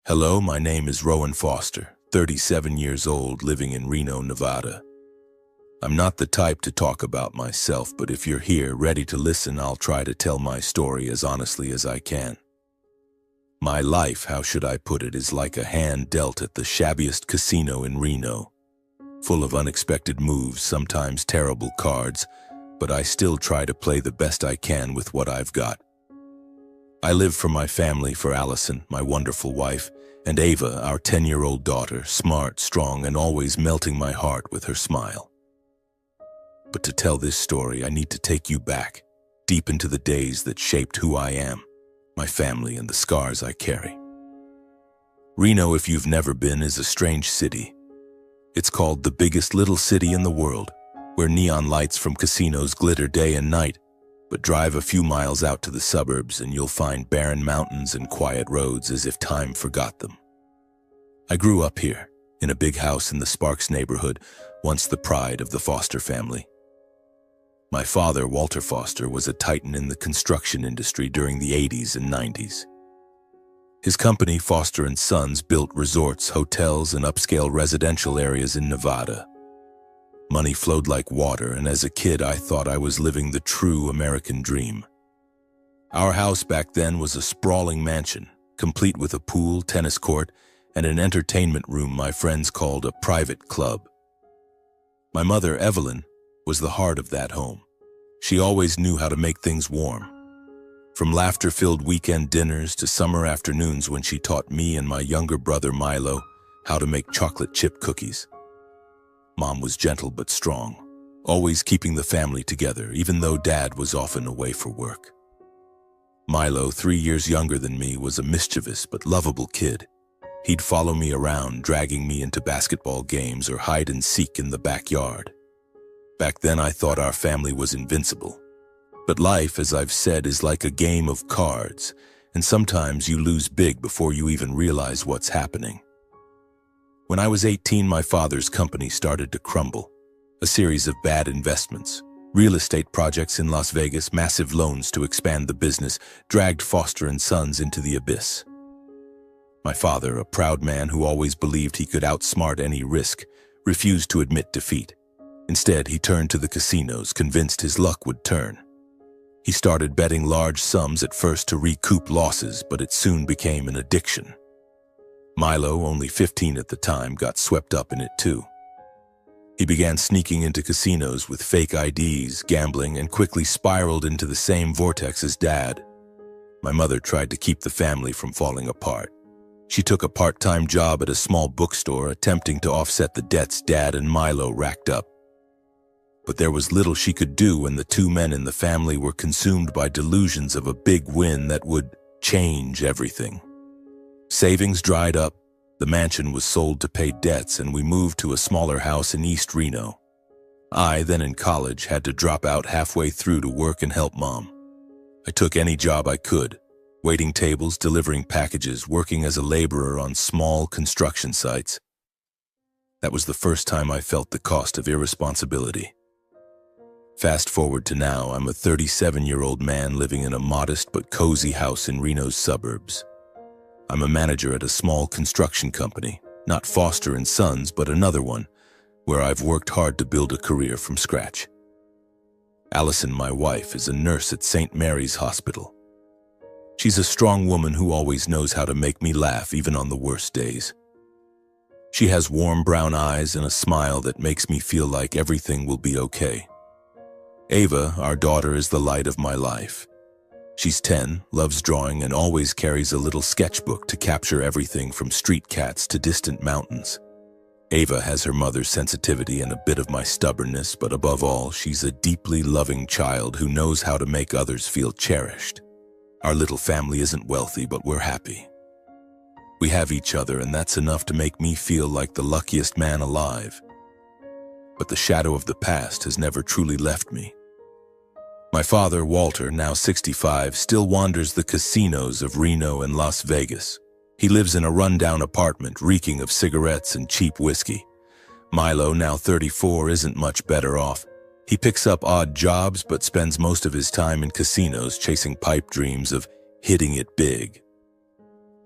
Hello, my name is Rowan Foster, 37 years old, living in Reno, Nevada. I'm not the type to talk about myself, but if you're here, ready to listen, I'll try to tell my story as honestly as I can. My life, how should I put it, is like a hand dealt at the shabbiest casino in Reno. Full of unexpected moves, sometimes terrible cards, but I still try to play the best I can with what I've got. I live for my family, for Allison, my wonderful wife, and Ava, our 10-year-old daughter, smart, strong, and always melting my heart with her smile. But to tell this story, I need to take you back, deep into the days that shaped who I am, my family, and the scars I carry. Reno, if you've never been, is a strange city. It's called the biggest little city in the world, where neon lights from casinos glitter day and night. But drive a few miles out to the suburbs and you'll find barren mountains and quiet roads as if time forgot them. I grew up here, in a big house in the Sparks neighborhood, once the pride of the Foster family. My father, Walter Foster, was a titan in the construction industry during the 80s and 90s. His company, Foster & Sons, built resorts, hotels, and upscale residential areas in Nevada. Money flowed like water, and as a kid I thought I was living the true American dream. Our house back then was a sprawling mansion, complete with a pool, tennis court, and an entertainment room my friends called a private club. My mother, Evelyn, was the heart of that home. She always knew how to make things warm. From laughter-filled weekend dinners to summer afternoons when she taught me and my younger brother Milo how to make chocolate chip cookies. Mom was gentle but strong, always keeping the family together, even though Dad was often away for work. Milo, 3 years younger than me, was a mischievous but lovable kid. He'd follow me around, dragging me into basketball games or hide and seek in the backyard. Back then I thought our family was invincible. But life, as I've said, is like a game of cards, and sometimes you lose big before you even realize what's happening. When I was 18, my father's company started to crumble. A series of bad investments, real estate projects in Las Vegas, massive loans to expand the business, dragged Foster & Sons into the abyss. My father, a proud man who always believed he could outsmart any risk, refused to admit defeat. Instead, he turned to the casinos, convinced his luck would turn. He started betting large sums at first to recoup losses, but it soon became an addiction. Milo, only 15 at the time, got swept up in it too. He began sneaking into casinos with fake IDs, gambling, and quickly spiraled into the same vortex as Dad. My mother tried to keep the family from falling apart. She took a part-time job at a small bookstore, attempting to offset the debts Dad and Milo racked up. But there was little she could do when the two men in the family were consumed by delusions of a big win that would change everything. Savings dried up, the mansion was sold to pay debts, and we moved to a smaller house in East Reno. I, then in college, had to drop out halfway through to work and help Mom. I took any job I could, waiting tables, delivering packages, working as a laborer on small construction sites. That was the first time I felt the cost of irresponsibility. Fast forward to now, I'm a 37-year-old man living in a modest but cozy house in Reno's suburbs. I'm a manager at a small construction company, not Foster & Sons, but another one, where I've worked hard to build a career from scratch. Allison, my wife, is a nurse at St. Mary's Hospital. She's a strong woman who always knows how to make me laugh even on the worst days. She has warm brown eyes and a smile that makes me feel like everything will be okay. Ava, our daughter, is the light of my life. She's 10, loves drawing, and always carries a little sketchbook to capture everything from street cats to distant mountains. Ava has her mother's sensitivity and a bit of my stubbornness, but above all, she's a deeply loving child who knows how to make others feel cherished. Our little family isn't wealthy, but we're happy. We have each other, and that's enough to make me feel like the luckiest man alive. But the shadow of the past has never truly left me. My father, Walter, now 65, still wanders the casinos of Reno and Las Vegas. He lives in a rundown apartment reeking of cigarettes and cheap whiskey. Milo, now 34, isn't much better off. He picks up odd jobs but spends most of his time in casinos chasing pipe dreams of hitting it big.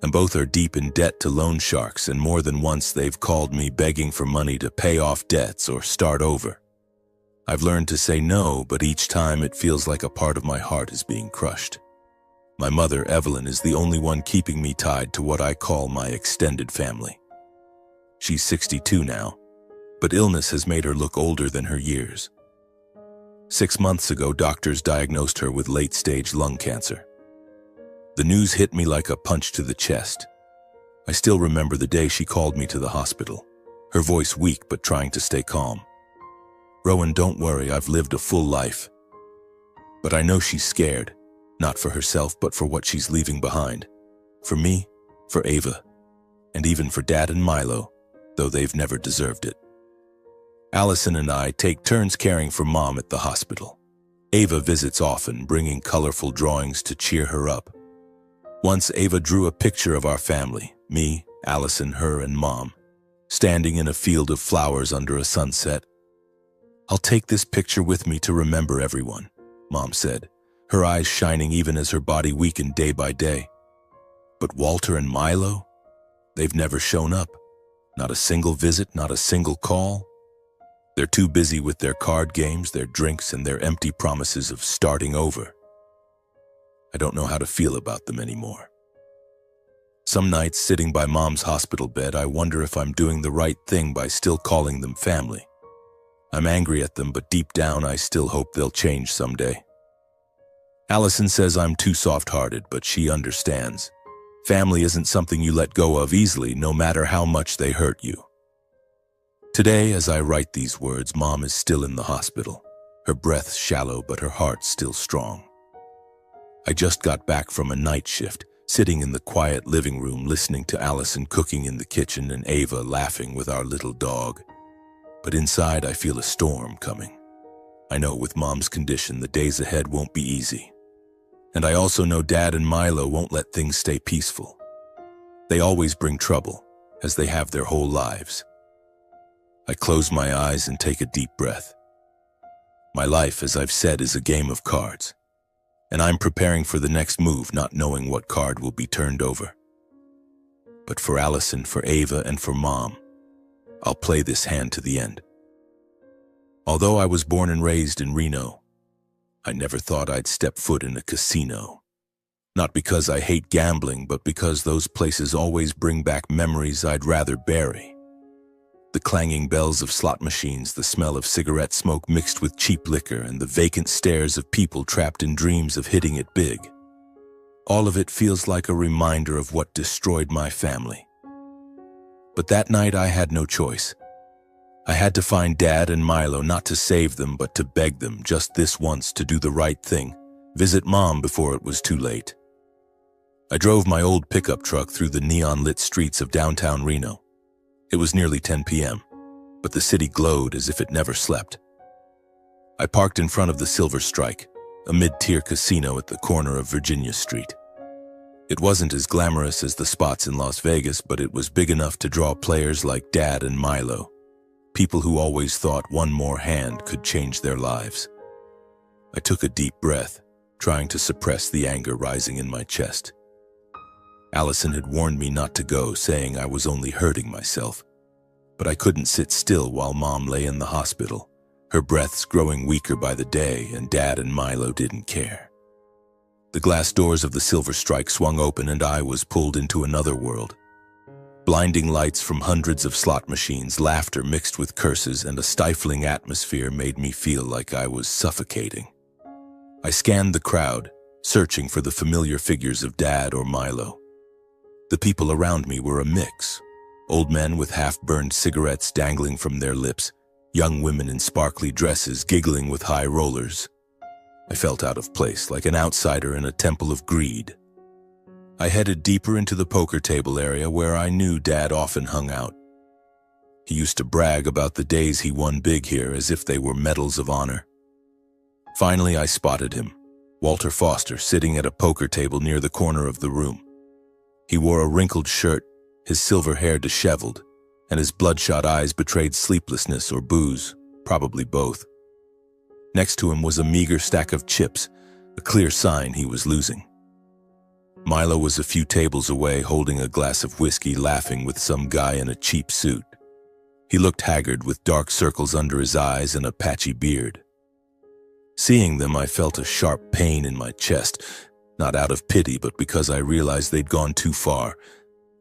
and both are deep in debt to loan sharks, and more than once they've called me begging for money to pay off debts or start over. I've learned to say no, but each time it feels like a part of my heart is being crushed. My mother, Evelyn, is the only one keeping me tied to what I call my extended family. She's 62 now, but illness has made her look older than her years. 6 months ago, doctors diagnosed her with late-stage lung cancer. The news hit me like a punch to the chest. I still remember the day she called me to the hospital, her voice weak but trying to stay calm. "Rowan, don't worry, I've lived a full life." But I know she's scared, not for herself but for what she's leaving behind. For me, for Ava, and even for Dad and Milo, though they've never deserved it. Allison and I take turns caring for Mom at the hospital. Ava visits often, bringing colorful drawings to cheer her up. Once Ava drew a picture of our family, me, Allison, her, and Mom, standing in a field of flowers under a sunset. "I'll take this picture with me to remember everyone," Mom said, her eyes shining even as her body weakened day by day. But Walter and Milo? They've never shown up. Not a single visit, not a single call. They're too busy with their card games, their drinks, and their empty promises of starting over. I don't know how to feel about them anymore. Some nights, sitting by Mom's hospital bed, I wonder if I'm doing the right thing by still calling them family. I'm angry at them, but deep down I still hope they'll change someday. Allison says I'm too soft-hearted, but she understands. Family isn't something you let go of easily, no matter how much they hurt you. Today, as I write these words, Mom is still in the hospital. Her breath shallow, but her heart still strong. I just got back from a night shift, sitting in the quiet living room listening to Allison cooking in the kitchen and Ava laughing with our little dog. But inside I feel a storm coming. I know with Mom's condition the days ahead won't be easy. And I also know Dad and Milo won't let things stay peaceful. They always bring trouble, as they have their whole lives. I close my eyes and take a deep breath. My life, as I've said, is a game of cards. And I'm preparing for the next move, not knowing what card will be turned over. But for Allison, for Ava, and for Mom, I'll play this hand to the end. Although I was born and raised in Reno, I never thought I'd step foot in a casino. Not because I hate gambling, but because those places always bring back memories I'd rather bury. The clanging bells of slot machines, the smell of cigarette smoke mixed with cheap liquor, and the vacant stares of people trapped in dreams of hitting it big. All of it feels like a reminder of what destroyed my family. But that night I had no choice. I had to find Dad and Milo, not to save them, but to beg them just this once to do the right thing, visit Mom before it was too late. I drove my old pickup truck through the neon-lit streets of downtown Reno. It was nearly 10 p.m., but the city glowed as if it never slept. I parked in front of the Silver Strike, a mid-tier casino at the corner of Virginia Street. It wasn't as glamorous as the spots in Las Vegas, but it was big enough to draw players like Dad and Milo, people who always thought one more hand could change their lives. I took a deep breath, trying to suppress the anger rising in my chest. Allison had warned me not to go, saying I was only hurting myself. But I couldn't sit still while Mom lay in the hospital, her breaths growing weaker by the day, and Dad and Milo didn't care. The glass doors of the Silver Strike swung open and I was pulled into another world. Blinding lights from hundreds of slot machines, laughter mixed with curses, and a stifling atmosphere made me feel like I was suffocating. I scanned the crowd, searching for the familiar figures of Dad or Milo. The people around me were a mix. Old men with half-burned cigarettes dangling from their lips, young women in sparkly dresses giggling with high rollers. I felt out of place, like an outsider in a temple of greed. I headed deeper into the poker table area where I knew Dad often hung out. He used to brag about the days he won big here as if they were medals of honor. Finally, I spotted him, Walter Foster, sitting at a poker table near the corner of the room. He wore a wrinkled shirt, his silver hair disheveled, and his bloodshot eyes betrayed sleeplessness or booze, probably both. Next to him was a meager stack of chips, a clear sign he was losing. Milo was a few tables away, holding a glass of whiskey, laughing with some guy in a cheap suit. He looked haggard, with dark circles under his eyes and a patchy beard. Seeing them, I felt a sharp pain in my chest, not out of pity, but because I realized they'd gone too far.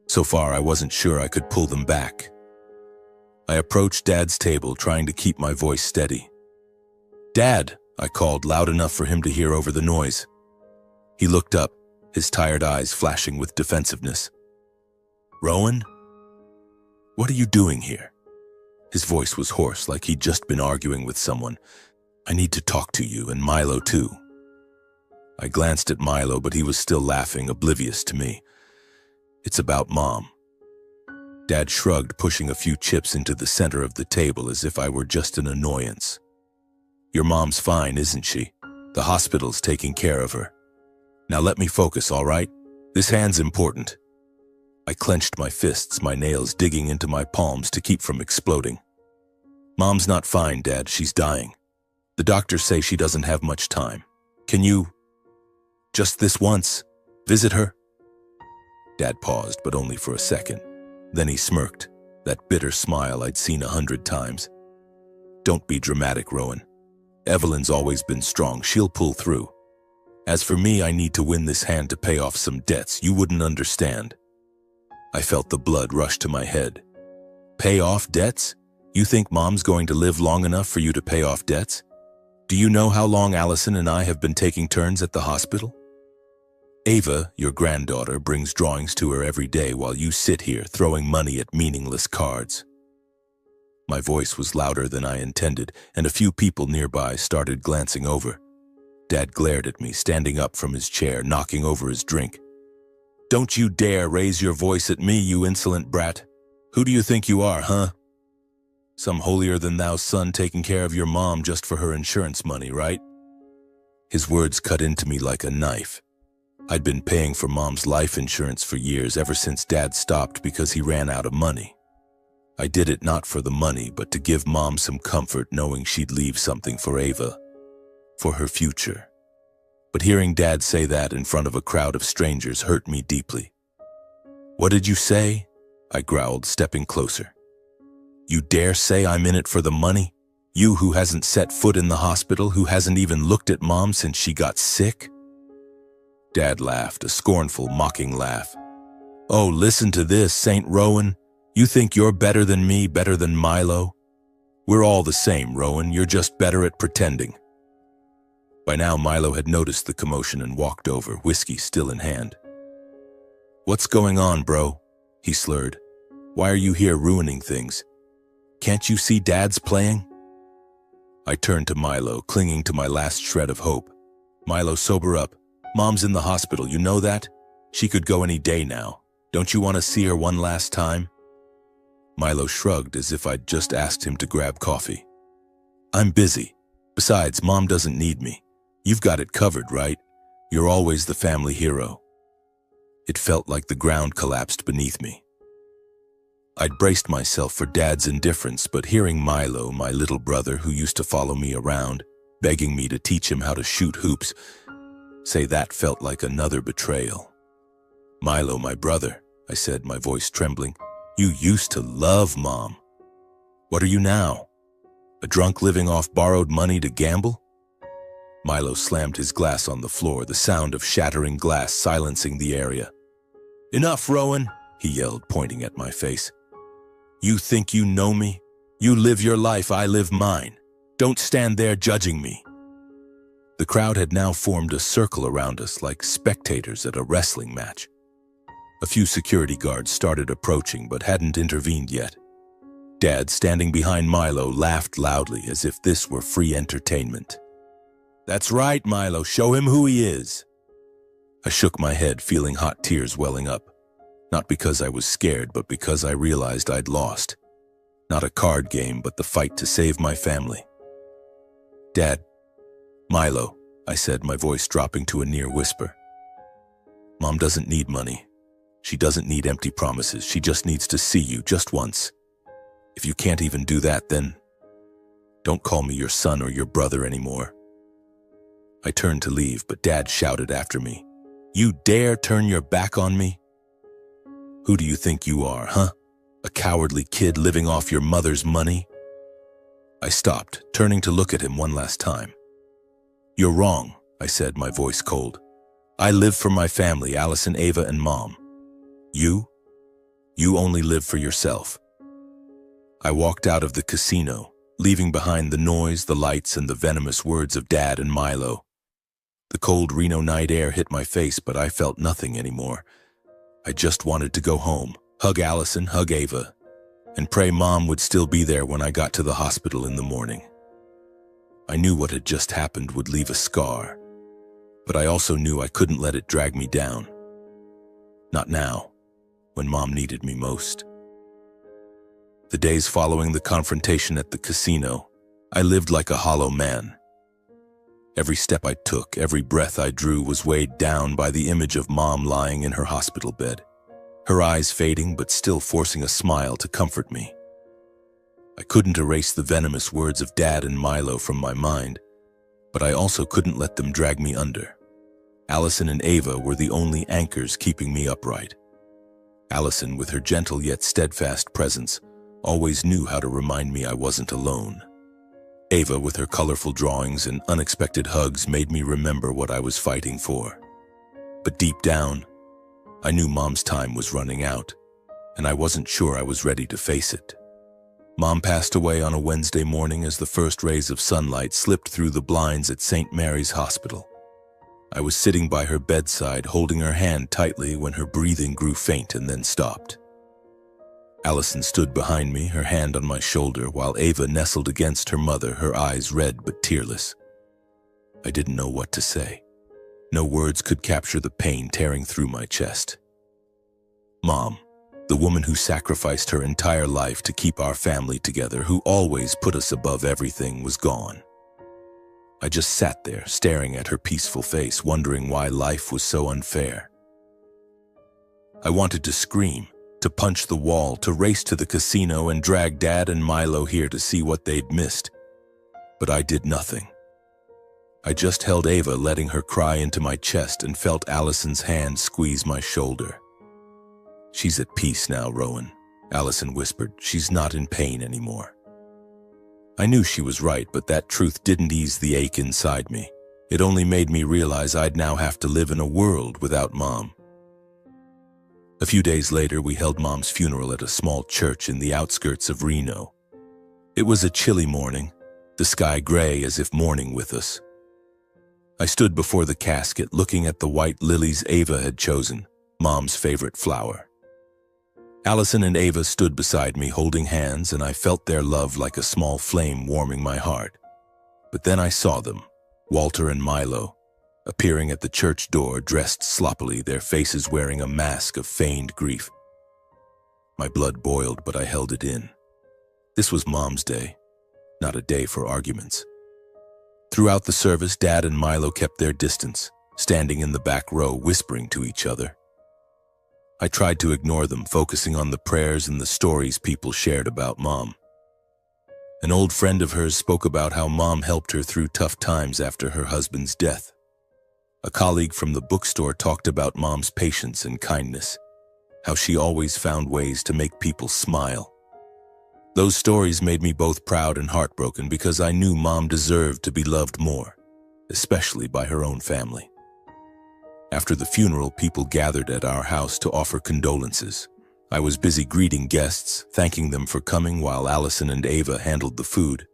So far, I wasn't sure I could pull them back. I approached Dad's table, trying to keep my voice steady. "Dad," I called, loud enough for him to hear over the noise. He looked up, his tired eyes flashing with defensiveness. "Rowan? What are you doing here?" His voice was hoarse, like he'd just been arguing with someone. "I need to talk to you, and Milo too." I glanced at Milo, but he was still laughing, oblivious to me. "It's about Mom." Dad shrugged, pushing a few chips into the center of the table as if I were just an annoyance. "Your mom's fine, isn't she? The hospital's taking care of her. Now let me focus, all right? This hand's important." I clenched my fists, my nails digging into my palms to keep from exploding. "Mom's not fine, Dad. She's dying. The doctors say she doesn't have much time. Can you, just this once, visit her?" Dad paused, but only for a second. Then he smirked, that bitter smile I'd seen 100 times. "Don't be dramatic, Rowan. Evelyn's always been strong. She'll pull through. As for me, I need to win this hand to pay off some debts. You wouldn't understand." I felt the blood rush to my head. "Pay off debts? You think Mom's going to live long enough for you to pay off debts? Do you know how long Allison and I have been taking turns at the hospital? Ava, your granddaughter, brings drawings to her every day while you sit here throwing money at meaningless cards." My voice was louder than I intended, and a few people nearby started glancing over. Dad glared at me, standing up from his chair, knocking over his drink. "Don't you dare raise your voice at me, you insolent brat. Who do you think you are, huh? Some holier-than-thou son taking care of your mom just for her insurance money, right?" His words cut into me like a knife. I'd been paying for Mom's life insurance for years, ever since Dad stopped because he ran out of money. I did it not for the money, but to give Mom some comfort knowing she'd leave something for Ava, for her future. But hearing Dad say that in front of a crowd of strangers hurt me deeply. "What did you say?" I growled, stepping closer. "You dare say I'm in it for the money? You who hasn't set foot in the hospital, who hasn't even looked at Mom since she got sick?" Dad laughed, a scornful, mocking laugh. "Oh, listen to this, Saint Rowan. You think you're better than me, better than Milo? We're all the same, Rowan. You're just better at pretending." By now, Milo had noticed the commotion and walked over, whiskey still in hand. "What's going on, bro?" he slurred. "Why are you here ruining things? Can't you see Dad's playing?" I turned to Milo, clinging to my last shred of hope. "Milo, sober up. Mom's in the hospital, you know that? She could go any day now. Don't you want to see her one last time?" Milo shrugged as if I'd just asked him to grab coffee. "I'm busy. Besides, Mom doesn't need me. You've got it covered, right? You're always the family hero." It felt like the ground collapsed beneath me. I'd braced myself for Dad's indifference, but hearing Milo, my little brother who used to follow me around, begging me to teach him how to shoot hoops, say that felt like another betrayal. "Milo, my brother," I said, my voice trembling, "you used to love Mom. What are you now? A drunk living off borrowed money to gamble?" Milo slammed his glass on the floor, the sound of shattering glass silencing the area. "Enough, Rowan," he yelled, pointing at my face. "You think you know me? You live your life, I live mine. Don't stand there judging me." The crowd had now formed a circle around us like spectators at a wrestling match. A few security guards started approaching but hadn't intervened yet. Dad, standing behind Milo, laughed loudly as if this were free entertainment. "That's right, Milo, show him who he is." I shook my head, feeling hot tears welling up. Not because I was scared, but because I realized I'd lost. Not a card game, but the fight to save my family. "Dad, Milo," I said, my voice dropping to a near whisper. "Mom doesn't need money. She doesn't need empty promises. She just needs to see you just once. If you can't even do that, then don't call me your son or your brother anymore." I turned to leave, but Dad shouted after me. You dare turn your back on me? Who do you think you are, huh? A cowardly kid living off your mother's money? I stopped, turning to look at him one last time. You're wrong, I said, my voice cold. I live for my family, Allison, Ava, and Mom. You? You only live for yourself. I walked out of the casino, leaving behind the noise, the lights, and the venomous words of Dad and Milo. The cold Reno night air hit my face, but I felt nothing anymore. I just wanted to go home, hug Allison, hug Ava, and pray Mom would still be there when I got to the hospital in the morning. I knew what had just happened would leave a scar, but I also knew I couldn't let it drag me down. Not now, when Mom needed me most. The days following the confrontation at the casino, I lived like a hollow man. Every step I took, every breath I drew was weighed down by the image of Mom lying in her hospital bed, her eyes fading but still forcing a smile to comfort me. I couldn't erase the venomous words of Dad and Milo from my mind, but I also couldn't let them drag me under. Allison and Ava were the only anchors keeping me upright. Allison, with her gentle yet steadfast presence, always knew how to remind me I wasn't alone. Ava, with her colorful drawings and unexpected hugs, made me remember what I was fighting for. But deep down, I knew Mom's time was running out, and I wasn't sure I was ready to face it. Mom passed away on a Wednesday morning as the first rays of sunlight slipped through the blinds at St. Mary's Hospital. I was sitting by her bedside, holding her hand tightly when her breathing grew faint and then stopped. Allison stood behind me, her hand on my shoulder, while Ava nestled against her mother, her eyes red but tearless. I didn't know what to say. No words could capture the pain tearing through my chest. Mom, the woman who sacrificed her entire life to keep our family together, who always put us above everything, was gone. I just sat there, staring at her peaceful face, wondering why life was so unfair. I wanted to scream, to punch the wall, to race to the casino and drag Dad and Milo here to see what they'd missed. But I did nothing. I just held Ava, letting her cry into my chest, and felt Allison's hand squeeze my shoulder. She's at peace now, Rowan, Allison whispered. She's not in pain anymore. I knew she was right, but that truth didn't ease the ache inside me. It only made me realize I'd now have to live in a world without Mom. A few days later, we held Mom's funeral at a small church in the outskirts of Reno. It was a chilly morning, the sky gray as if mourning with us. I stood before the casket, looking at the white lilies Ava had chosen, Mom's favorite flower. Allison and Ava stood beside me, holding hands, and I felt their love like a small flame warming my heart. But then I saw them, Walter and Milo, appearing at the church door, dressed sloppily, their faces wearing a mask of feigned grief. My blood boiled, but I held it in. This was Mom's day, not a day for arguments. Throughout the service, Dad and Milo kept their distance, standing in the back row, whispering to each other. I tried to ignore them, focusing on the prayers and the stories people shared about Mom. An old friend of hers spoke about how Mom helped her through tough times after her husband's death. A colleague from the bookstore talked about Mom's patience and kindness, how she always found ways to make people smile. Those stories made me both proud and heartbroken because I knew Mom deserved to be loved more, especially by her own family. After the funeral, people gathered at our house to offer condolences. I was busy greeting guests, thanking them for coming while Allison and Ava handled the food.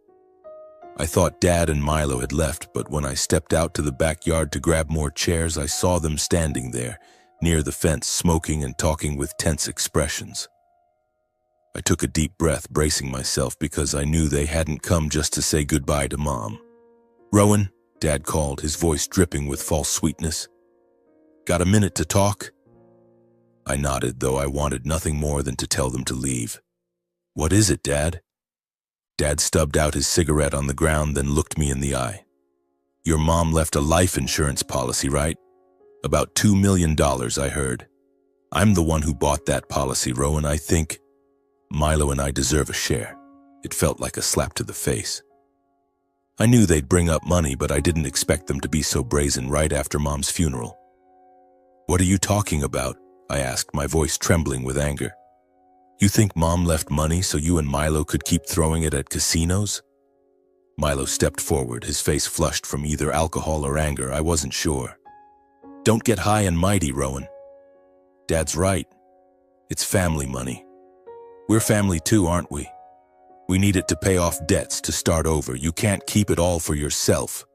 I thought Dad and Milo had left, but when I stepped out to the backyard to grab more chairs, I saw them standing there, near the fence, smoking and talking with tense expressions. I took a deep breath, bracing myself because I knew they hadn't come just to say goodbye to Mom. "Rowan," Dad called, his voice dripping with false sweetness. "Got a minute to talk?" I nodded, though I wanted nothing more than to tell them to leave. "What is it, Dad?" Dad stubbed out his cigarette on the ground, then looked me in the eye. "Your mom left a life insurance policy, right? About $2 million, I heard. I'm the one who bought that policy, Rowan. I think Milo and I deserve a share." It felt like a slap to the face. I knew they'd bring up money, but I didn't expect them to be so brazen right after Mom's funeral. "What are you talking about?" I asked, my voice trembling with anger. "You think Mom left money so you and Milo could keep throwing it at casinos?" Milo stepped forward, his face flushed from either alcohol or anger, I wasn't sure. "Don't get high and mighty, Rowan. Dad's right. It's family money. We're family too, aren't we? We need it to pay off debts, to start over. You can't keep it all for yourself."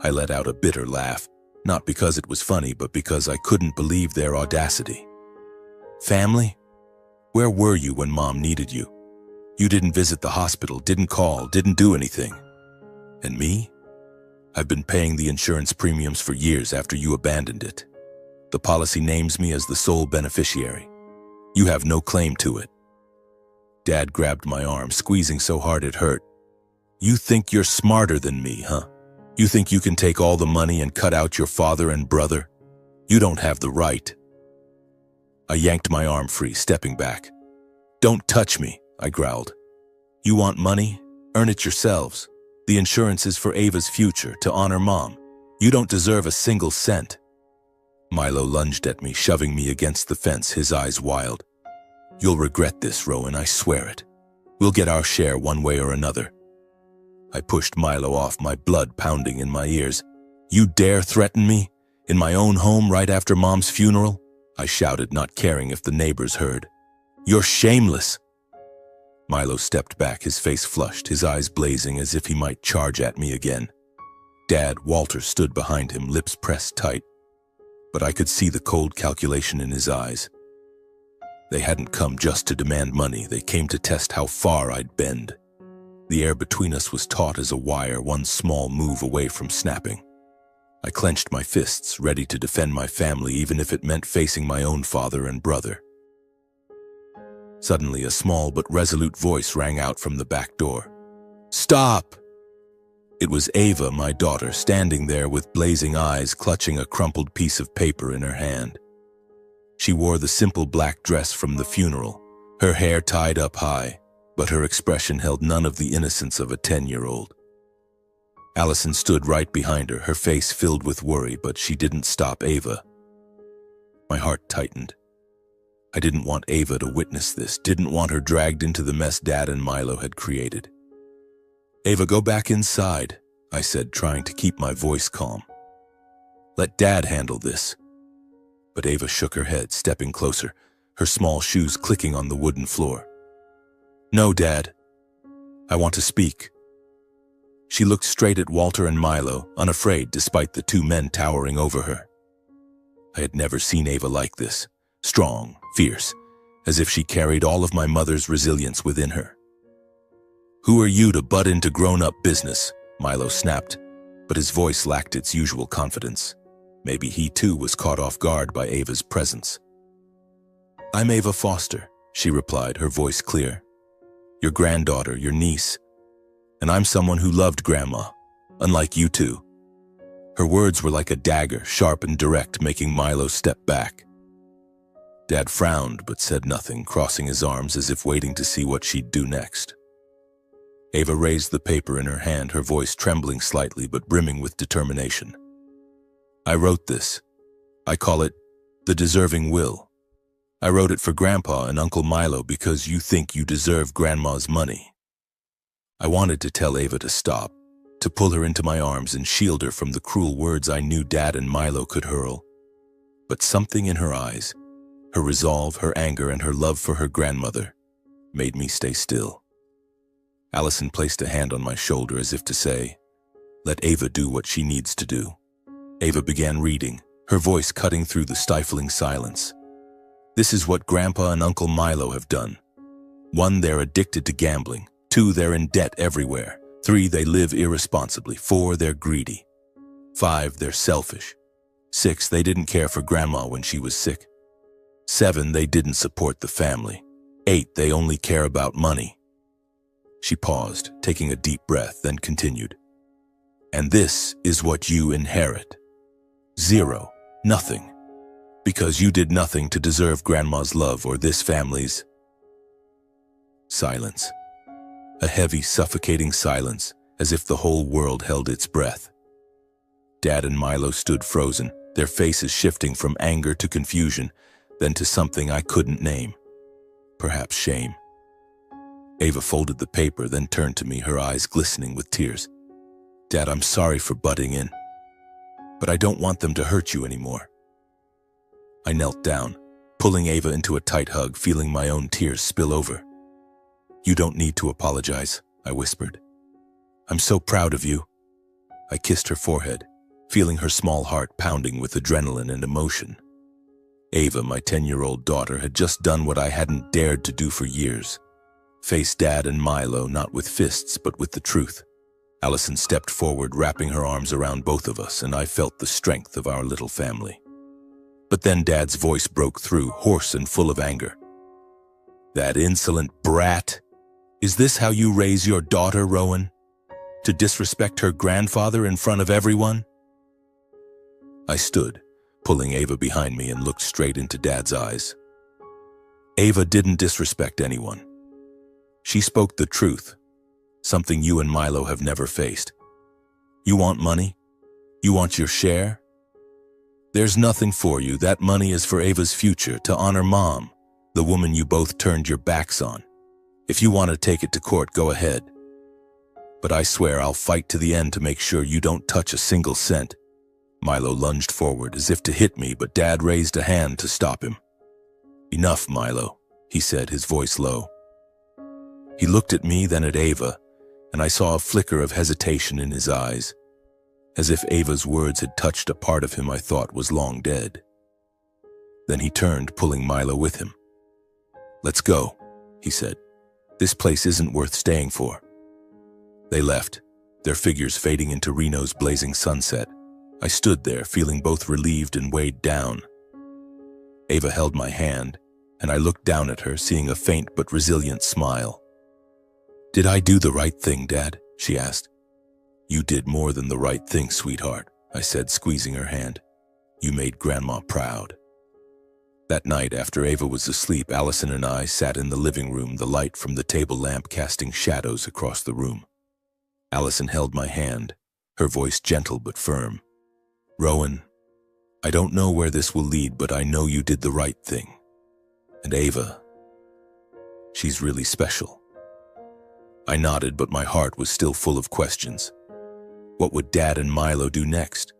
I let out a bitter laugh, not because it was funny, but because I couldn't believe their audacity. "Family? Where were you when Mom needed you? You didn't visit the hospital, didn't call, didn't do anything. And me? I've been paying the insurance premiums for years after you abandoned it. The policy names me as the sole beneficiary. You have no claim to it." Dad grabbed my arm, squeezing so hard it hurt. "You think you're smarter than me, huh? You think you can take all the money and cut out your father and brother? You don't have the right." I yanked my arm free, stepping back. "Don't touch me," I growled. "You want money? Earn it yourselves. The insurance is for Ava's future, to honor Mom. You don't deserve a single cent." Milo lunged at me, shoving me against the fence, his eyes wild. "You'll regret this, Rowan, I swear it. We'll get our share one way or another." I pushed Milo off, my blood pounding in my ears. "You dare threaten me? In my own home right after Mom's funeral?" I shouted, not caring if the neighbors heard. "You're shameless." Milo stepped back, his face flushed, his eyes blazing as if he might charge at me again. Dad, Walter, stood behind him, lips pressed tight. But I could see the cold calculation in his eyes. They hadn't come just to demand money, they came to test how far I'd bend. The air between us was taut as a wire, one small move away from snapping. I clenched my fists, ready to defend my family, even if it meant facing my own father and brother. Suddenly, a small but resolute voice rang out from the back door. "Stop!" It was Ava, my daughter, standing there with blazing eyes, clutching a crumpled piece of paper in her hand. She wore the simple black dress from the funeral, her hair tied up high, but her expression held none of the innocence of a 10-year-old. Allison stood right behind her, her face filled with worry, but she didn't stop Ava. My heart tightened. I didn't want Ava to witness this, didn't want her dragged into the mess Dad and Milo had created. "Ava, go back inside," I said, trying to keep my voice calm. "Let Dad handle this." But Ava shook her head, stepping closer, her small shoes clicking on the wooden floor. "No, Dad. I want to speak." She looked straight at Walter and Milo, unafraid despite the two men towering over her. I had never seen Ava like this, strong, fierce, as if she carried all of my mother's resilience within her. "Who are you to butt into grown-up business?" Milo snapped, but his voice lacked its usual confidence. Maybe he too was caught off guard by Ava's presence. "I'm Ava Foster," she replied, her voice clear. "Your granddaughter, your niece. And I'm someone who loved Grandma, unlike you two." Her words were like a dagger, sharp and direct, making Milo step back. Dad frowned but said nothing, crossing his arms as if waiting to see what she'd do next. Ava raised the paper in her hand, her voice trembling slightly but brimming with determination. "I wrote this. I call it the deserving will. I wrote it for Grandpa and Uncle Milo because you think you deserve Grandma's money." I wanted to tell Ava to stop, to pull her into my arms and shield her from the cruel words I knew Dad and Milo could hurl. But something in her eyes, her resolve, her anger, and her love for her grandmother, made me stay still. Allison placed a hand on my shoulder as if to say, "Let Ava do what she needs to do." Ava began reading, her voice cutting through the stifling silence. "This is what Grandpa and Uncle Milo have done. 1, they're addicted to gambling. 2, they're in debt everywhere. 3, they live irresponsibly. 4, they're greedy. 5, they're selfish. 6, they didn't care for Grandma when she was sick. 7, they didn't support the family. 8, they only care about money." She paused, taking a deep breath, then continued. "And this is what you inherit. 0, nothing. Because you did nothing to deserve Grandma's love or this family's." Silence. A heavy, suffocating silence, as if the whole world held its breath. Dad and Milo stood frozen, their faces shifting from anger to confusion, then to something I couldn't name. Perhaps shame. Ava folded the paper, then turned to me, her eyes glistening with tears. "Dad, I'm sorry for butting in, but I don't want them to hurt you anymore." I knelt down, pulling Ava into a tight hug, feeling my own tears spill over. "You don't need to apologize," I whispered. "I'm so proud of you." I kissed her forehead, feeling her small heart pounding with adrenaline and emotion. Ava, my 10-year-old daughter, had just done what I hadn't dared to do for years. Face Dad and Milo, not with fists, but with the truth. Allison stepped forward, wrapping her arms around both of us, and I felt the strength of our little family. But then Dad's voice broke through, hoarse and full of anger. "That insolent brat! Is this how you raise your daughter, Rowan? To disrespect her grandfather in front of everyone?" I stood, pulling Ava behind me, and looked straight into Dad's eyes. "Ava didn't disrespect anyone. She spoke the truth, something you and Milo have never faced. You want money? You want your share? There's nothing for you. That money is for Ava's future, to honor Mom, the woman you both turned your backs on. If you want to take it to court, go ahead. But I swear I'll fight to the end to make sure you don't touch a single cent." Milo lunged forward as if to hit me, but Dad raised a hand to stop him. "Enough, Milo," he said, his voice low. He looked at me, then at Ava, and I saw a flicker of hesitation in his eyes, as if Ava's words had touched a part of him I thought was long dead. Then he turned, pulling Milo with him. "Let's go," he said. "This place isn't worth staying for." They left, their figures fading into Reno's blazing sunset. I stood there, feeling both relieved and weighed down. Ava held my hand, and I looked down at her, seeing a faint but resilient smile. "Did I do the right thing, Dad?" she asked. "You did more than the right thing, sweetheart," I said, squeezing her hand. "You made Grandma proud." That night, after Ava was asleep, Allison and I sat in the living room, the light from the table lamp casting shadows across the room. Allison held my hand, her voice gentle but firm. "Rowan, I don't know where this will lead, but I know you did the right thing. And Ava, she's really special." I nodded, but my heart was still full of questions. What would Dad and Milo do next?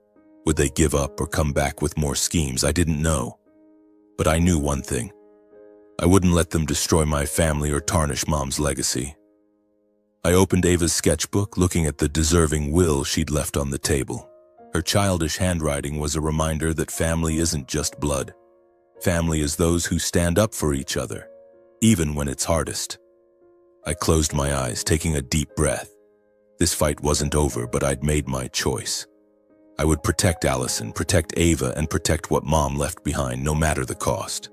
Would they give up or come back with more schemes? I didn't know. But I knew one thing. I wouldn't let them destroy my family or tarnish Mom's legacy. I opened Ava's sketchbook, looking at the deserving will she'd left on the table. Her childish handwriting was a reminder that family isn't just blood. Family is those who stand up for each other, even when it's hardest. I closed my eyes, taking a deep breath. This fight wasn't over, but I'd made my choice. I would protect Allison, protect Ava, and protect what Mom left behind, no matter the cost.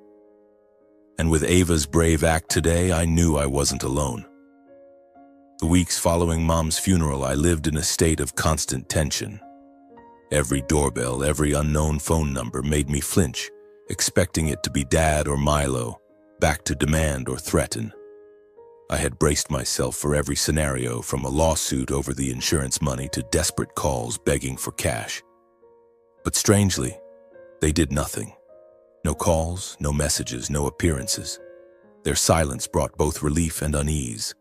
And with Ava's brave act today, I knew I wasn't alone. The weeks following Mom's funeral, I lived in a state of constant tension. Every doorbell, every unknown phone number made me flinch, expecting it to be Dad or Milo, back to demand or threaten. I had braced myself for every scenario, from a lawsuit over the insurance money to desperate calls begging for cash. But strangely, they did nothing. No calls, no messages, no appearances. Their silence brought both relief and unease,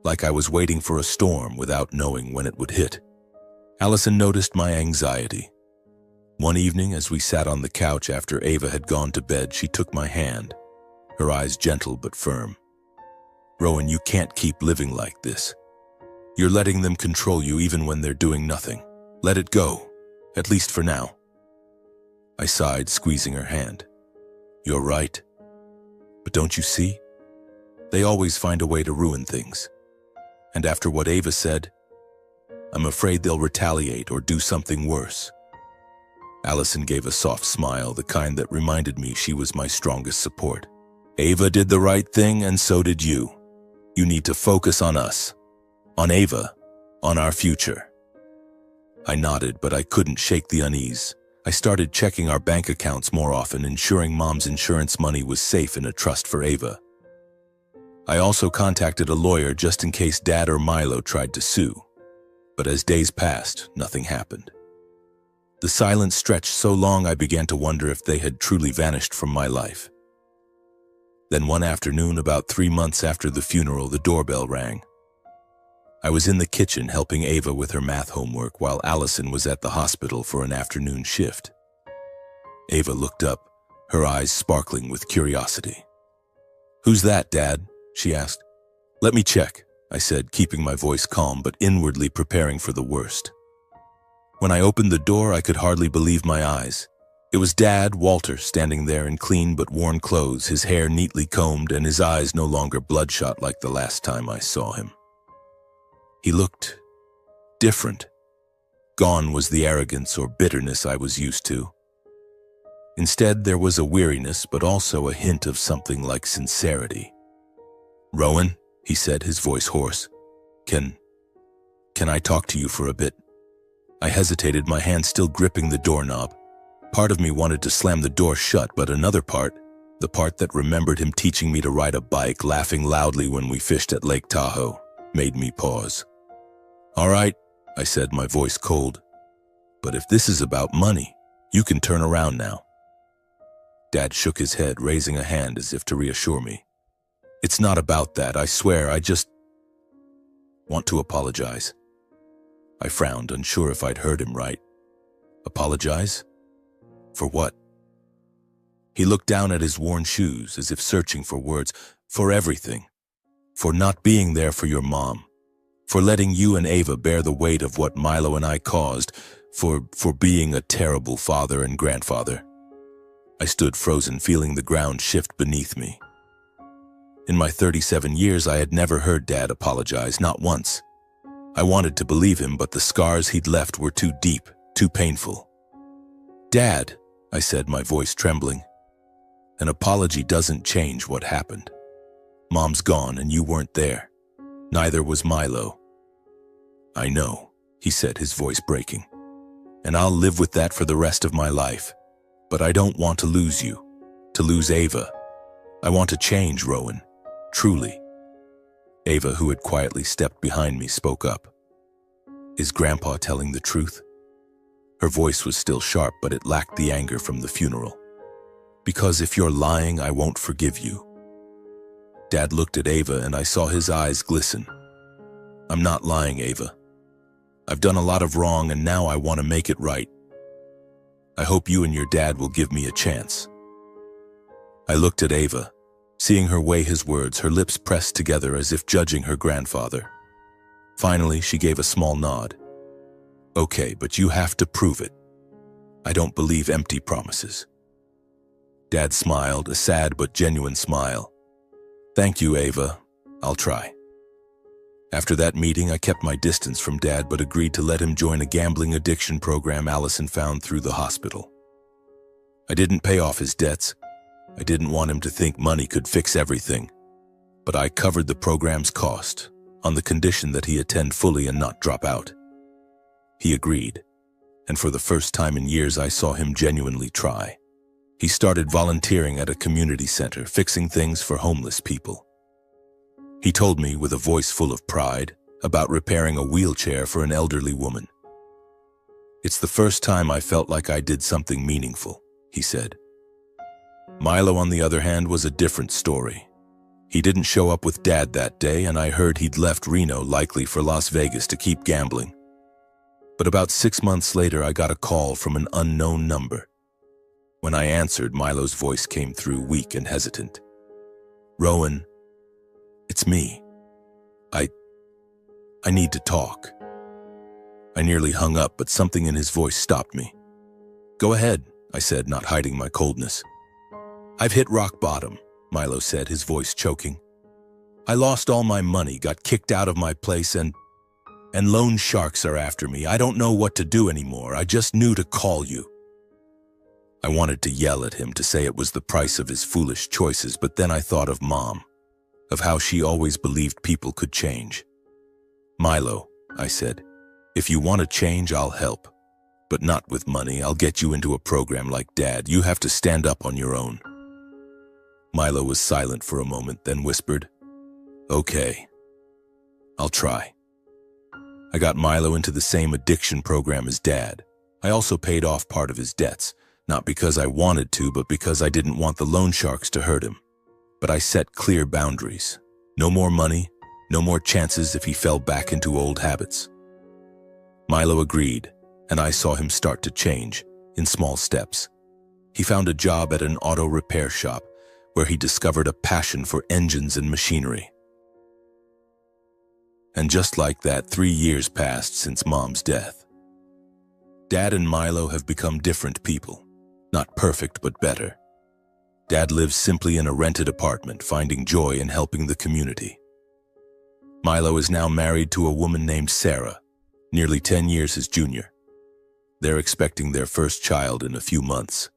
like I was waiting for a storm without knowing when it would hit. Allison noticed my anxiety. One evening, as we sat on the couch after Ava had gone to bed, she took my hand, her eyes gentle but firm. "Rowan, you can't keep living like this. You're letting them control you even when they're doing nothing. Let it go, at least for now." I sighed, squeezing her hand. "You're right. But don't you see? They always find a way to ruin things. And after what Ava said, I'm afraid they'll retaliate or do something worse." Allison gave a soft smile, the kind that reminded me she was my strongest support. "Ava did the right thing, and so did you. You need to focus on us, on Ava, on our future." I nodded, but I couldn't shake the unease. I started checking our bank accounts more often, ensuring Mom's insurance money was safe in a trust for Ava. I also contacted a lawyer just in case Dad or Milo tried to sue. But as days passed, nothing happened. The silence stretched so long I began to wonder if they had truly vanished from my life. Then one afternoon, about 3 months after the funeral, the doorbell rang. I was in the kitchen helping Ava with her math homework while Allison was at the hospital for an afternoon shift. Ava looked up, her eyes sparkling with curiosity. "Who's that, Dad?" she asked. "Let me check," I said, keeping my voice calm but inwardly preparing for the worst. When I opened the door, I could hardly believe my eyes. It was Dad, Walter, standing there in clean but worn clothes, his hair neatly combed and his eyes no longer bloodshot like the last time I saw him. He looked different. Gone was the arrogance or bitterness I was used to. Instead, there was a weariness, but also a hint of something like sincerity. "Rowan," he said, his voice hoarse. Can I talk to you for a bit?" I hesitated, my hand still gripping the doorknob. Part of me wanted to slam the door shut, but another part, the part that remembered him teaching me to ride a bike, laughing loudly when we fished at Lake Tahoe, made me pause. "All right," I said, my voice cold. "But if this is about money, you can turn around now." Dad shook his head, raising a hand as if to reassure me. "It's not about that, I swear. I just want to apologize." I frowned, unsure if I'd heard him right. Apologize? For what? He looked down at his worn shoes as if searching for words. "For everything. For not being there for your mom. For letting you and Ava bear the weight of what Milo and I caused. For being a terrible father and grandfather." I stood frozen, feeling the ground shift beneath me. In my 37 years, I had never heard Dad apologize, not once. I wanted to believe him, but the scars he'd left were too deep, too painful. "Dad," I said, my voice trembling, "an apology doesn't change what happened. Mom's gone and you weren't there. Neither was Milo." "I know," he said, his voice breaking, "and I'll live with that for the rest of my life. But I don't want to lose you, to lose Ava. I want to change, Rowan, truly." Ava, who had quietly stepped behind me, spoke up. "Is Grandpa telling the truth?" Her voice was still sharp, but it lacked the anger from the funeral. "Because if you're lying, I won't forgive you." Dad looked at Ava, and I saw his eyes glisten. "I'm not lying, Ava. I've done a lot of wrong, and now I want to make it right. I hope you and your dad will give me a chance." I looked at Ava, seeing her weigh his words, her lips pressed together as if judging her grandfather. Finally, she gave a small nod. "Okay, but you have to prove it. I don't believe empty promises." Dad smiled, a sad but genuine smile. "Thank you, Ava. I'll try." After that meeting, I kept my distance from Dad but agreed to let him join a gambling addiction program Allison found through the hospital. I didn't pay off his debts. I didn't want him to think money could fix everything. But I covered the program's cost, on the condition that he attend fully and not drop out. He agreed, and for the first time in years I saw him genuinely try. He started volunteering at a community center, fixing things for homeless people. He told me, with a voice full of pride, about repairing a wheelchair for an elderly woman. "It's the first time I felt like I did something meaningful," he said. Milo, on the other hand, was a different story. He didn't show up with Dad that day, and I heard he'd left Reno, likely for Las Vegas, to keep gambling. But about 6 months later, I got a call from an unknown number. When I answered, Milo's voice came through, weak and hesitant. "Rowan, it's me. I need to talk." I nearly hung up, but something in his voice stopped me. "Go ahead," I said, not hiding my coldness. "I've hit rock bottom," Milo said, his voice choking. "I lost all my money, got kicked out of my place, and loan sharks are after me. I don't know what to do anymore. I just knew to call you." I wanted to yell at him, to say it was the price of his foolish choices, but then I thought of Mom, of how she always believed people could change. "Milo," I said, "if you want to change, I'll help. But not with money. I'll get you into a program like Dad. You have to stand up on your own." Milo was silent for a moment, then whispered, "Okay, I'll try." I got Milo into the same addiction program as Dad, I also paid off part of his debts, not because I wanted to, but because I didn't want the loan sharks to hurt him. But I set clear boundaries. No more money, no more chances if he fell back into old habits. Milo agreed, and I saw him start to change, in small steps. He found a job at an auto repair shop, where he discovered a passion for engines and machinery. And just like that, 3 years passed since Mom's death. Dad and Milo have become different people. Not perfect, but better. Dad lives simply in a rented apartment, finding joy in helping the community. Milo is now married to a woman named Sarah, nearly 10 years his junior. They're expecting their first child in a few months.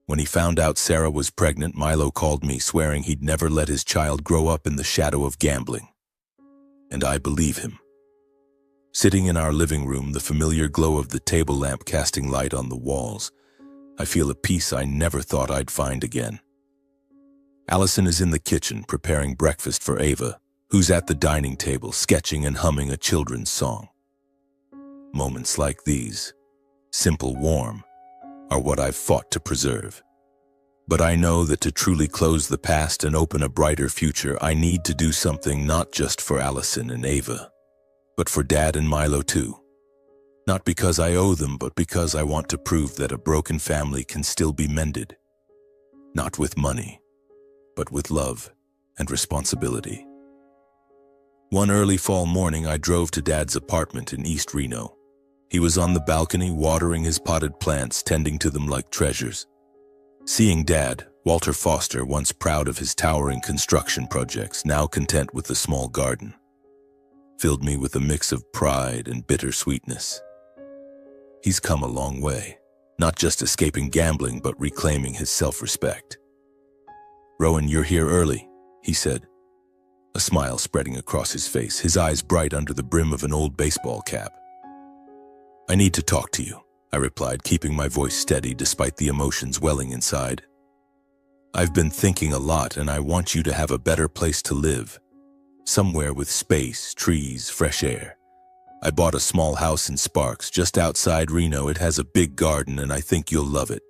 When he found out Sarah was pregnant, Milo called me, swearing he'd never let his child grow up in the shadow of gambling. And I believe him. Sitting in our living room, the familiar glow of the table lamp casting light on the walls, I feel a peace I never thought I'd find again. Allison is in the kitchen preparing breakfast for Ava, who's at the dining table sketching and humming a children's song. Moments like these, simple, warm, are what I've fought to preserve. But I know that to truly close the past and open a brighter future, I need to do something not just for Allison and Ava, but for Dad and Milo too. Not because I owe them, but because I want to prove that a broken family can still be mended. Not with money, but with love and responsibility. One early fall morning, I drove to Dad's apartment in East Reno. He was on the balcony watering his potted plants, tending to them like treasures. Seeing Dad, Walter Foster, once proud of his towering construction projects, now content with the small garden, filled me with a mix of pride and bittersweetness. He's come a long way, not just escaping gambling, but reclaiming his self-respect. "Rowan, you're here early," he said, a smile spreading across his face, his eyes bright under the brim of an old baseball cap. "I need to talk to you," I replied, keeping my voice steady despite the emotions welling inside. "I've been thinking a lot, and I want you to have a better place to live. Somewhere with space, trees, fresh air. I bought a small house in Sparks, just outside Reno. It has a big garden, and I think you'll love it."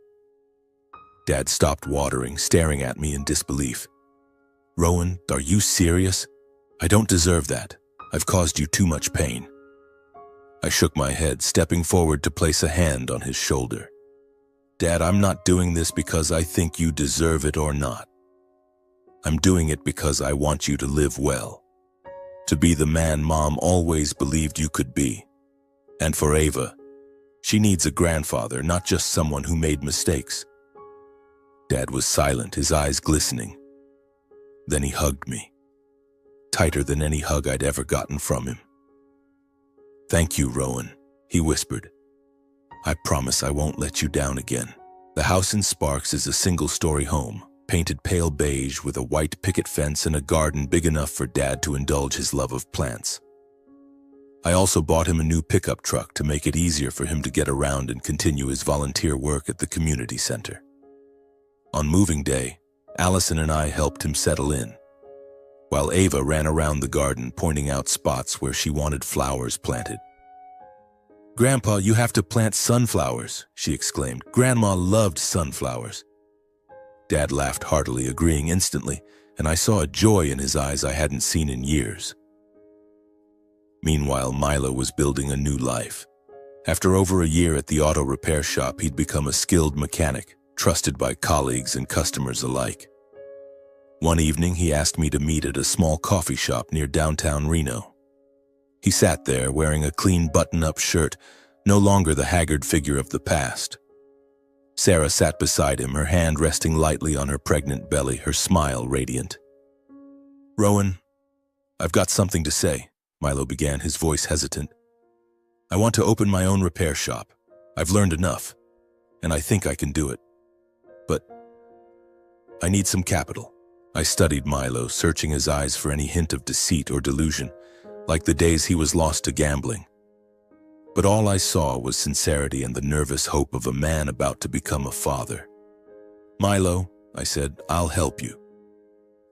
Dad stopped watering, staring at me in disbelief. "Rowan, are you serious? I don't deserve that. I've caused you too much pain." I shook my head, stepping forward to place a hand on his shoulder. "Dad, I'm not doing this because I think you deserve it or not. I'm doing it because I want you to live well. To be the man Mom always believed you could be. And for Ava, she needs a grandfather, not just someone who made mistakes." Dad was silent, his eyes glistening. Then he hugged me, tighter than any hug I'd ever gotten from him. "Thank you, Rowan," he whispered. "I promise I won't let you down again." The house in Sparks is a single-story home, painted pale beige with a white picket fence and a garden big enough for Dad to indulge his love of plants. I also bought him a new pickup truck to make it easier for him to get around and continue his volunteer work at the community center. On moving day, Allison and I helped him settle in, while Ava ran around the garden pointing out spots where she wanted flowers planted. "Grandpa, you have to plant sunflowers," she exclaimed. "Grandma loved sunflowers." Dad laughed heartily, agreeing instantly, and I saw a joy in his eyes I hadn't seen in years. Meanwhile, Milo was building a new life. After over a year at the auto repair shop, he'd become a skilled mechanic, trusted by colleagues and customers alike. One evening, he asked me to meet at a small coffee shop near downtown Reno. He sat there wearing a clean button-up shirt, no longer the haggard figure of the past. Sarah sat beside him, her hand resting lightly on her pregnant belly, her smile radiant. "Rowan, I've got something to say," Milo began, his voice hesitant. "I want to open my own repair shop. I've learned enough, and I think I can do it. But I need some capital." I studied Milo, searching his eyes for any hint of deceit or delusion, like the days he was lost to gambling. But all I saw was sincerity and the nervous hope of a man about to become a father. "Milo," I said, "I'll help you.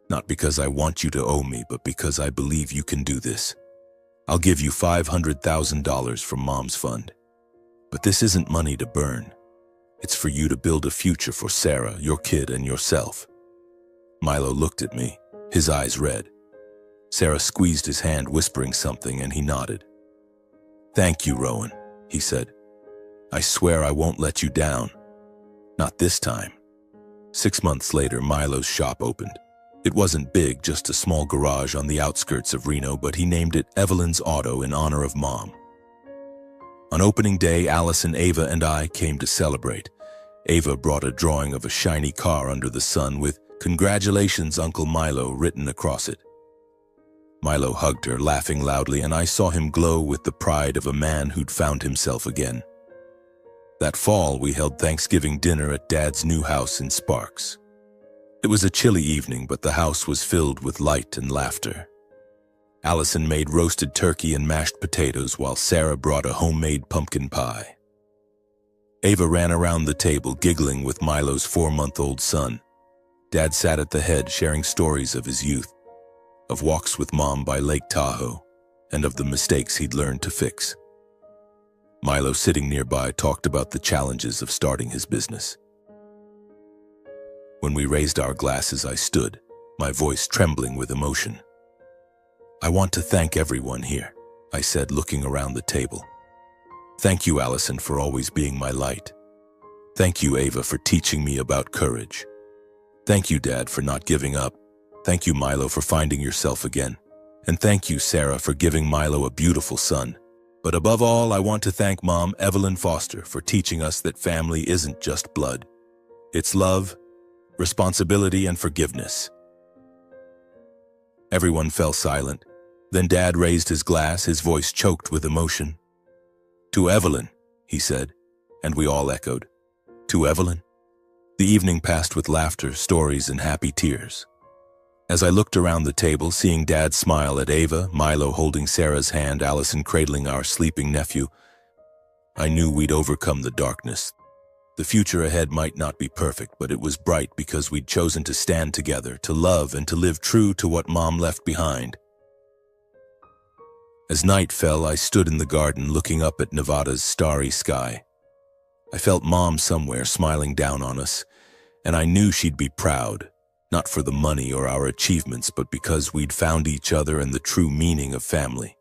Not because I want you to owe me, but because I believe you can do this. I'll give you $500,000 from Mom's fund. But this isn't money to burn. It's for you to build a future for Sarah, your kid, and yourself." Milo looked at me, his eyes red. Sarah squeezed his hand, whispering something, and he nodded. "Thank you, Rowan," he said. "I swear I won't let you down. Not this time." 6 months later, Milo's shop opened. It wasn't big, just a small garage on the outskirts of Reno, but he named it Evelyn's Auto in honor of Mom. On opening day, Allison, Ava, and I came to celebrate. Ava brought a drawing of a shiny car under the sun with "Congratulations, Uncle Milo" written across it. Milo hugged her, laughing loudly, and I saw him glow with the pride of a man who'd found himself again. That fall, we held Thanksgiving dinner at Dad's new house in Sparks. It was a chilly evening, but the house was filled with light and laughter. Allison made roasted turkey and mashed potatoes, while Sarah brought a homemade pumpkin pie. Ava ran around the table, giggling with Milo's 4-month-old son. Dad sat at the head, sharing stories of his youth, of walks with Mom by Lake Tahoe, and of the mistakes he'd learned to fix. Milo, sitting nearby, talked about the challenges of starting his business. When we raised our glasses, I stood, my voice trembling with emotion. "I want to thank everyone here," I said, looking around the table. "Thank you, Allison, for always being my light. Thank you, Ava, for teaching me about courage. Thank you, Dad, for not giving up. Thank you, Milo, for finding yourself again. And thank you, Sarah, for giving Milo a beautiful son. But above all, I want to thank Mom, Evelyn Foster, for teaching us that family isn't just blood. It's love, responsibility, and forgiveness." Everyone fell silent. Then Dad raised his glass, his voice choked with emotion. "To Evelyn," he said, and we all echoed, "To Evelyn." The evening passed with laughter, stories, and happy tears. As I looked around the table, seeing Dad smile at Ava, Milo holding Sarah's hand, Allison cradling our sleeping nephew, I knew we'd overcome the darkness. The future ahead might not be perfect, but it was bright because we'd chosen to stand together, to love, and to live true to what Mom left behind. As night fell, I stood in the garden looking up at Nevada's starry sky. I felt Mom somewhere smiling down on us, and I knew she'd be proud. Not for the money or our achievements, but because we'd found each other and the true meaning of family.